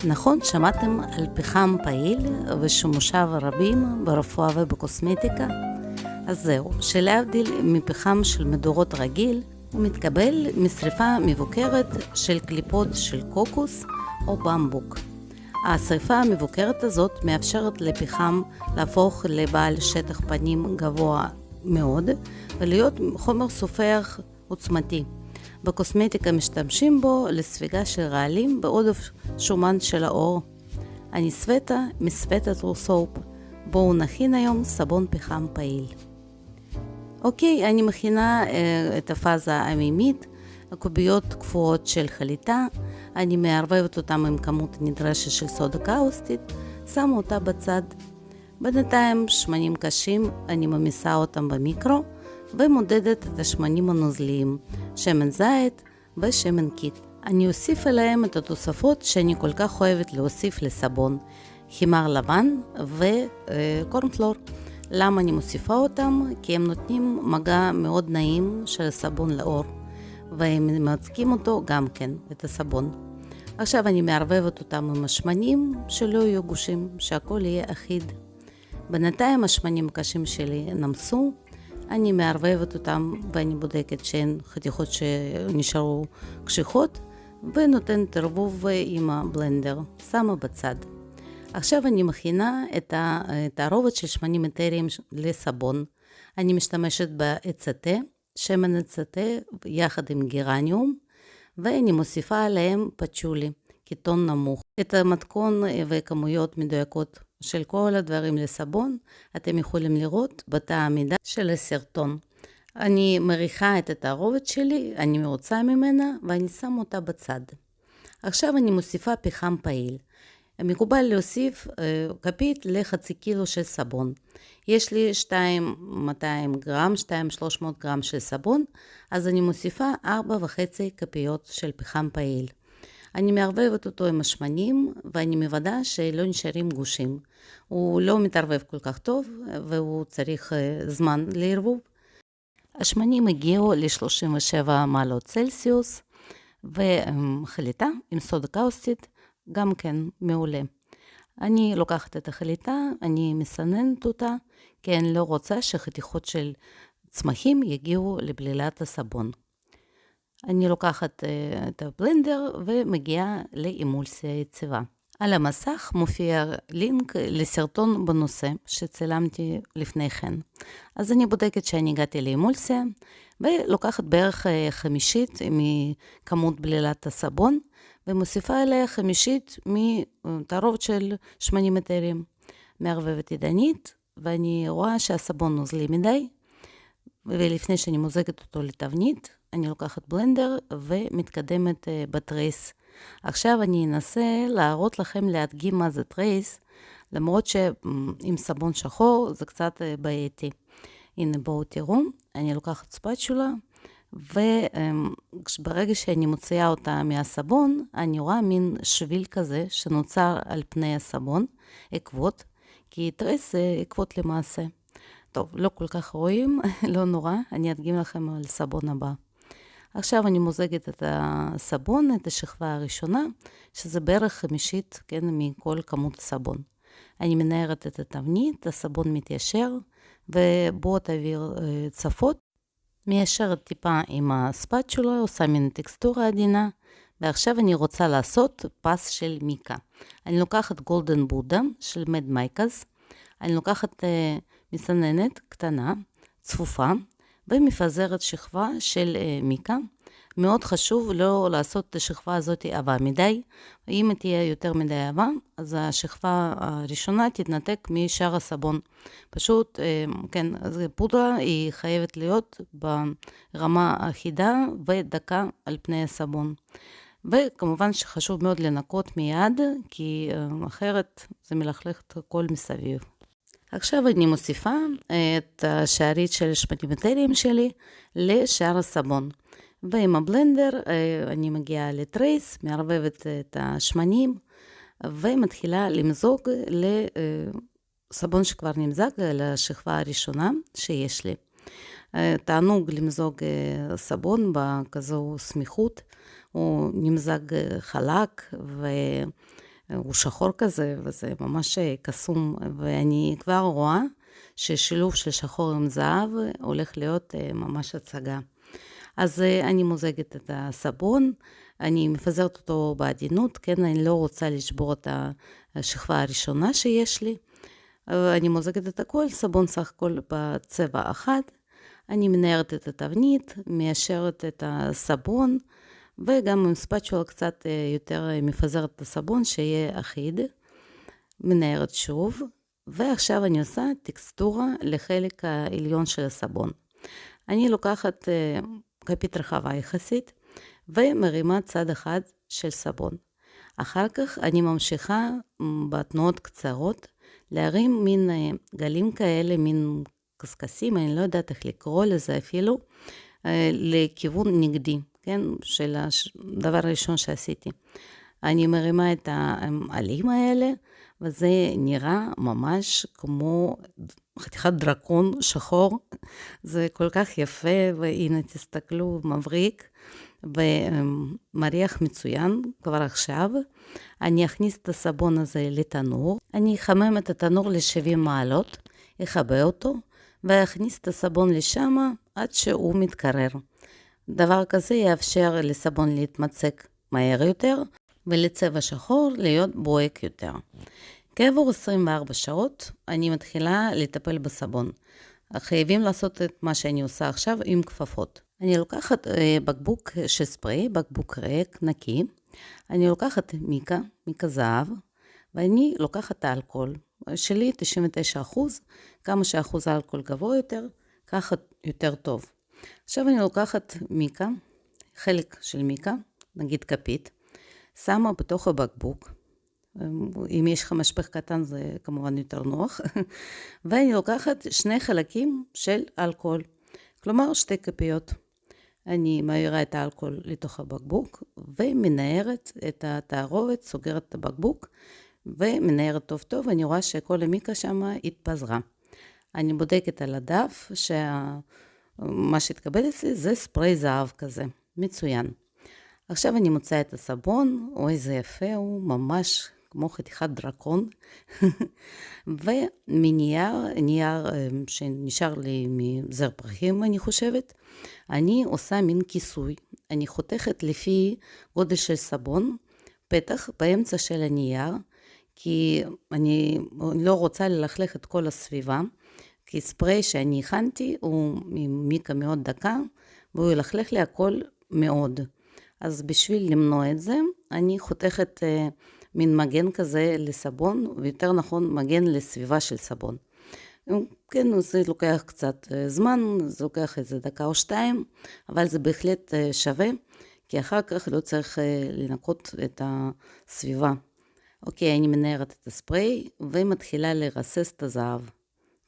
נכון, שמעתם על פחם פעיל ושימושיו הרבים ברפואה ובקוסמטיקה? אז זהו, שלהבדיל מפחם של מדורות רגיל, הוא מתקבל משריפה מבוקרת של קליפות של קוקוס או במבוק. השריפה המבוקרת הזאת מאפשרת לפחם להפוך לבעל שטח פנים גבוה מאוד ולהיות חומר סופח עוצמתי. בקוסמטיקה משתמשים בו לספיגה של רעלים בעודף שומן של העור. אני סווטה מסווטה טרו סופ. בואו נכין היום סבון פחם פעיל. אוקיי, אני מכינה את הפאזה המימית, הקוביות קפואות של חליטה, אני מערבבת אותם עם כמות נדרשת של סודה קאוסטית, שמה אותה בצד. בינתיים שמנים קשים, אני ממיסה אותם במיקרו, ומודדת את השמנים הנוזליים, שמן זית ושמן קיט. אני אוסיף אליהם את התוספות שאני כל כך אוהבת להוסיף לסבון, חימר לבן וקורנפלור. למה אני מוסיפה אותם? כי הם נותנים מגע מאוד נעים של הסבון לעור, והם מצקים אותו גם כן, את הסבון. עכשיו אני מערבבת אותם עם השמנים שלא יהיו גושים, שהכל יהיה אחיד. בינתיים השמנים הקשים שלי נמסו, אני מערבבת אותם ואני בודקת שהן חתיכות שנשארו קשיחות, ונותנת ערבוב עם הבלנדר, שמה בצד. עכשיו אני מכינה את התערובת של שמנים אתריים לסבון. אני משתמשת בעץ התה, שמן עץ התה יחד עם גרניום, ואני מוסיפה עליהם פצ'ולי, קיטון נמוך. את המתכון וכמויות מדויקות של כל הדברים לסבון, אתם יכולים לראות בתא המידה של הסרטון. אני מריחה את התערובת שלי, אני מרוצה ממנה, ואני שמה אותה בצד. עכשיו אני מוסיפה פחם פעיל. מקובל להוסיף כפית לחצי קילו של סבון. יש לי 200 גרם, 300 גרם של סבון, אז אני מוסיפה 4.5 כפיות של פחם פעיל. אני מערבבת אותו עם השמנים, ואני מוודא שלא נשארים גושים. הוא לא מתערבב כל כך טוב, והוא צריך זמן לערבוב. השמנים הגיעו ל-37 מעלות צלסיוס, וחליטה עם סודה קאוסטית, גם כן מעולה. אני לוקחת את החליטה, אני מסננת אותה, כי אני לא רוצה שחתיכות של צמחים יגיעו לבלילת הסבון. אני לוקחת את הבלנדר ומגיעה לאמולסיה יציבה. על המסך מופיע לינק לסרטון בנושא שצילמתי לפני כן. אז אני בודקת שאני הגעתי לאמולסיה, ולוקחת בערך חמישית מכמות בלילת הסבון, ומוסיפה אליה חמישית מתערובת של שמנים אתריים. מערבבת ידנית, ואני רואה שהסבון נוזלי מדי, ולפני שאני מוזגת אותו לתבנית, אני לוקחת בלנדר ומתקדמת בטרייס. עכשיו אני אנסה להראות לכם להדגים מה זה טרייס, למרות שעם סבון שחור זה קצת בעייתי. הנה בואו תראו, אני לוקחת ספאצ'ולה, וברגע שאני מוציאה אותה מהסבון, אני רואה מין שביל כזה שנוצר על פני הסבון, עקבות, כי טרייס זה עקבות למעשה. טוב, לא כל כך רואים, לא נורא, אני אדגים לכם על סבון הבא. עכשיו אני מוזגת את הסבון, את השכבה הראשונה, שזה בערך חמישית, כן, מכל כמות הסבון. אני מנערת את התבנית, הסבון מתיישר, ובועות אוויר צפות, מיישרת טיפה עם הספאצ'ולה, עושה מין טקסטורה עדינה, ועכשיו אני רוצה לעשות פס של מיקה. אני לוקחת גולדן בודה של מד מייקאז, אני לוקחת מסננת קטנה, צפופה, ומפזרת שכבה של מיקה. מאוד חשוב לא לעשות את השכבה הזאת עבה מדי, ואם תהיה יותר מדי עבה, אז השכבה הראשונה תתנתק משאר הסבון. פשוט, כן, אז פודרה היא חייבת להיות ברמה אחידה ודקה על פני הסבון. וכמובן שחשוב מאוד לנקות מיד, כי אחרת זה מלכלך את הכל מסביב. עכשיו אני מוסיפה את השארית של שמנים אתריים שלי לשאר הסבון. ועם הבלנדר אני מגיעה לטרייס, מערבבת את השמנים, ומתחילה למזוג לסבון שכבר נמזג לשכבה הראשונה שיש לי. תענוג למזוג סבון בכזו סמיכות, הוא נמזג חלק הוא שחור כזה, וזה ממש קסום, ואני כבר רואה ששילוב של שחור עם זהב הולך להיות ממש הצגה. אז אני מוזגת את הסבון, אני מפזרת אותו בעדינות, כן, אני לא רוצה לשבור את השכבה הראשונה שיש לי. אני מוזגת את הכל, סבון סך הכל בצבע אחד, אני מנערת את התבנית, מיישרת את הסבון, וגם עם ספצ'ולה קצת יותר מפזרת את הסבון, שיהיה אחיד, מנערת שוב, ועכשיו אני עושה טקסטורה לחלק העליון של הסבון. אני לוקחת כפית רחבה יחסית, ומרימה צד אחד של סבון. אחר כך אני ממשיכה בתנועות קצרות, להרים מין גלים כאלה, מין קסקסים, אני לא יודעת איך לקרוא לזה אפילו, לכיוון נגדי, כן, של הדבר הראשון שעשיתי. אני מרימה את העלים האלה, וזה נראה ממש כמו חתיכת דרקון שחור, זה כל כך יפה, והנה תסתכלו, מבריק, ומריח מצוין כבר עכשיו. אני אכניס את הסבון הזה לתנור, אני אחמם את התנור ל-70 מעלות, אחבא אותו, ואכניס את הסבון לשם עד שהוא מתקרר. דבר כזה יאפשר לסבון להתמצק מהר יותר, ולצבע שחור להיות בוהק יותר. כעבור 24 שעות אני מתחילה לטפל בסבון. חייבים לעשות את מה שאני עושה עכשיו עם כפפות. אני לוקחת בקבוק של ספרי, בקבוק ריק, נקי. אני לוקחת מיקה זהב, ואני לוקחת האלכוהול. שלי 99%, כמה שאחוז האלכוהול גבוה יותר, ככה יותר טוב. עכשיו אני לוקחת מיקה, חלק של מיקה, נגיד כפית, שמה בתוך הבקבוק, אם יש לך משפך קטן זה כמובן יותר נוח, ואני לוקחת 2 חלקים של אלכוהול, כלומר 2 כפיות. אני מעירה את האלכוהול לתוך הבקבוק, ומנערת את התערובת, סוגרת את הבקבוק, ומנערת טוב טוב, אני רואה שכל המיקה שם התפזרה. אני בודקת על הדף שמה שהתקבל אצלי זה ספרי זהב כזה, מצוין. עכשיו אני מוצאה את הסבון, אוי זה יפה, הוא ממש כמו חתיכת דרקון, נייר שנשאר לי מזר פרחים אני חושבת, אני עושה מין כיסוי, אני חותכת לפי גודל של סבון, פתח באמצע של הנייר, כי אני לא רוצה ללכלך את כל הסביבה, כי ספרי שאני הכנתי הוא מיקה מאוד דקה, והוא ילכלך לי הכל מאוד. אז בשביל למנוע את זה, אני חותכת מין מגן כזה לסבון, ויותר נכון מגן לסביבה של סבון. כן, זה לוקח קצת זמן, זה לוקח איזה דקה או 2, אבל זה בהחלט שווה, כי אחר כך לא צריך לנקות את הסביבה. אוקיי, אני מנערת את הספרי, ומתחילה לרסס את הזהב.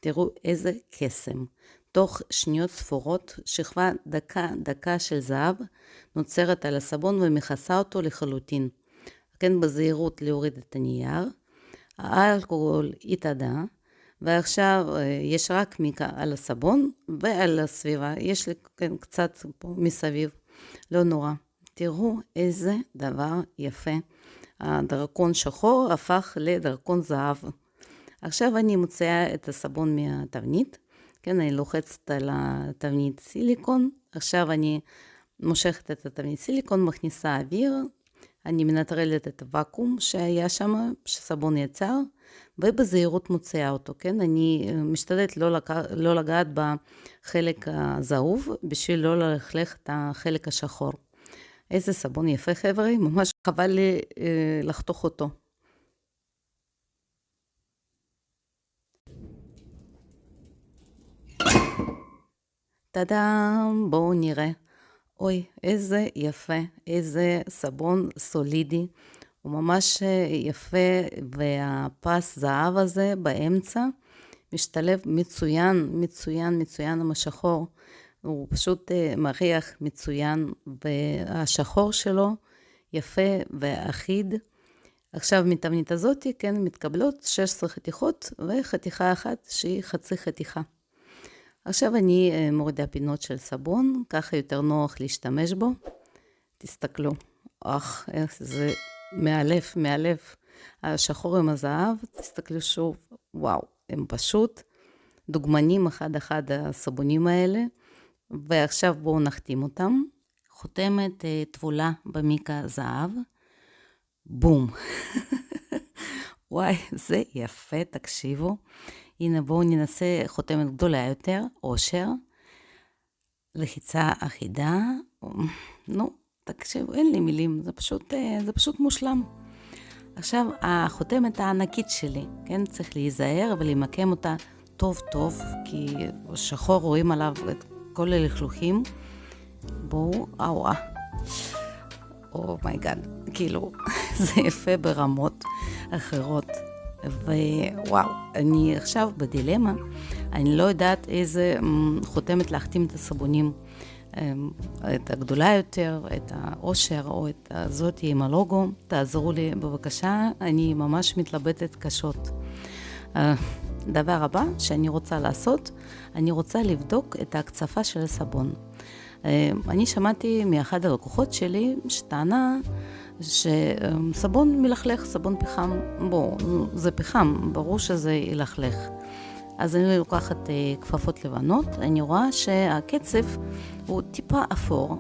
תראו איזה קסם. תוך שניות ספורות, שכבה דקה של זהב נוצרת על הסבון ומכסה אותו לחלוטין. כן, בזהירות להוריד את הנייר, האלכוהול התאדה, ועכשיו יש רק מיקה על הסבון ועל הסביבה, יש לי כן, קצת פה מסביב, לא נורא. תראו איזה דבר יפה, הדרקון שחור הפך לדרקון זהב. עכשיו אני מוציאה את הסבון מהתבנית, כן, אני לוחצת על התבנית סיליקון, עכשיו אני מושכת את התבנית סיליקון, מכניסה אוויר, אני מנטרלת את הוואקום שהיה שם, שסבון יצר, ובזהירות מוציאה אותו, כן? אני משתדלת לא לגעת בחלק הזהוב, בשביל לא ללכלך את החלק השחור. איזה סבון יפה חבר'ה, ממש חבל לי לחתוך אותו. טאדם, בואו נראה. אוי, איזה יפה, איזה סבון סולידי. הוא ממש יפה, והפס זהב הזה באמצע משתלב מצוין עם השחור. הוא פשוט מריח מצוין, והשחור שלו יפה ואחיד. עכשיו מתבנית הזאת, כן, מתקבלות 16 חתיכות, וחתיכה אחת שהיא חצי חתיכה. עכשיו אני מורידה פינות של סבון, ככה יותר נוח להשתמש בו. תסתכלו, איך זה מאלף. השחור עם הזהב, תסתכלו שוב, וואו, הם פשוט דוגמנים אחד הסבונים האלה, ועכשיו בואו נחתים אותם. חותמת טבולה במיקה זהב, בום. וואי, זה יפה, תקשיבו. הנה בואו ננסה חותמת גדולה יותר, אושר, לחיצה אחידה, נו, תקשיבו, אין לי מילים, זה פשוט מושלם. עכשיו, החותמת הענקית שלי, כן, צריך להיזהר ולמקם אותה טוב טוב, כי שחור רואים עליו את כל הלכלוכים. בואו, אומייגאד, כאילו, זה יפה ברמות אחרות. ווואו, אני עכשיו בדילמה, אני לא יודעת איזה חותמת להחתים את הסבונים, את הגדולה יותר, את האושר או את הזאת עם הלוגו. תעזרו לי בבקשה, אני ממש מתלבטת קשות. דבר הבא שאני רוצה לעשות, אני רוצה לבדוק את ההקצפה של הסבון. אני שמעתי מאחד הלקוחות שלי שטענה שסבון מלכלך, סבון פחם, זה פחם, ברור שזה ילכלך. אז אני לוקחת כפפות לבנות, אני רואה שהקצף הוא טיפה אפור,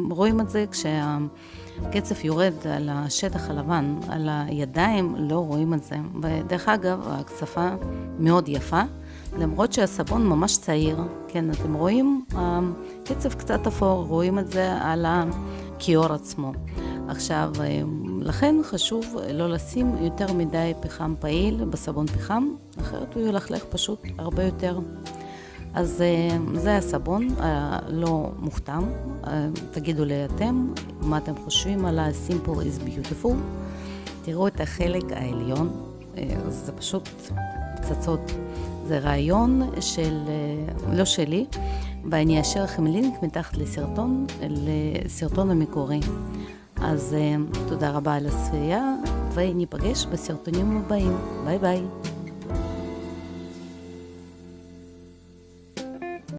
ורואים את זה כשהקצף יורד על השטח הלבן, על הידיים לא רואים את זה. ודרך אגב, ההקצפה מאוד יפה, למרות שהסבון ממש צעיר, כן, אתם רואים, הקצף קצת אפור, רואים את זה על הכיור עצמו. עכשיו, לכן חשוב לא לשים יותר מדי פחם פעיל בסבון פחם, אחרת הוא ילכלך פשוט הרבה יותר. אז זה הסבון לא מוכתם. תגידו לי אתם מה אתם חושבים על ה-Simple is Beautiful. תראו את החלק העליון, זה פשוט פצצות. זה רעיון לא שלי, ואני אשאר לכם לינק מתחת לסרטון המקורי. אז תודה רבה על הצפייה, וניפגש בסרטונים הבאים. ביי ביי.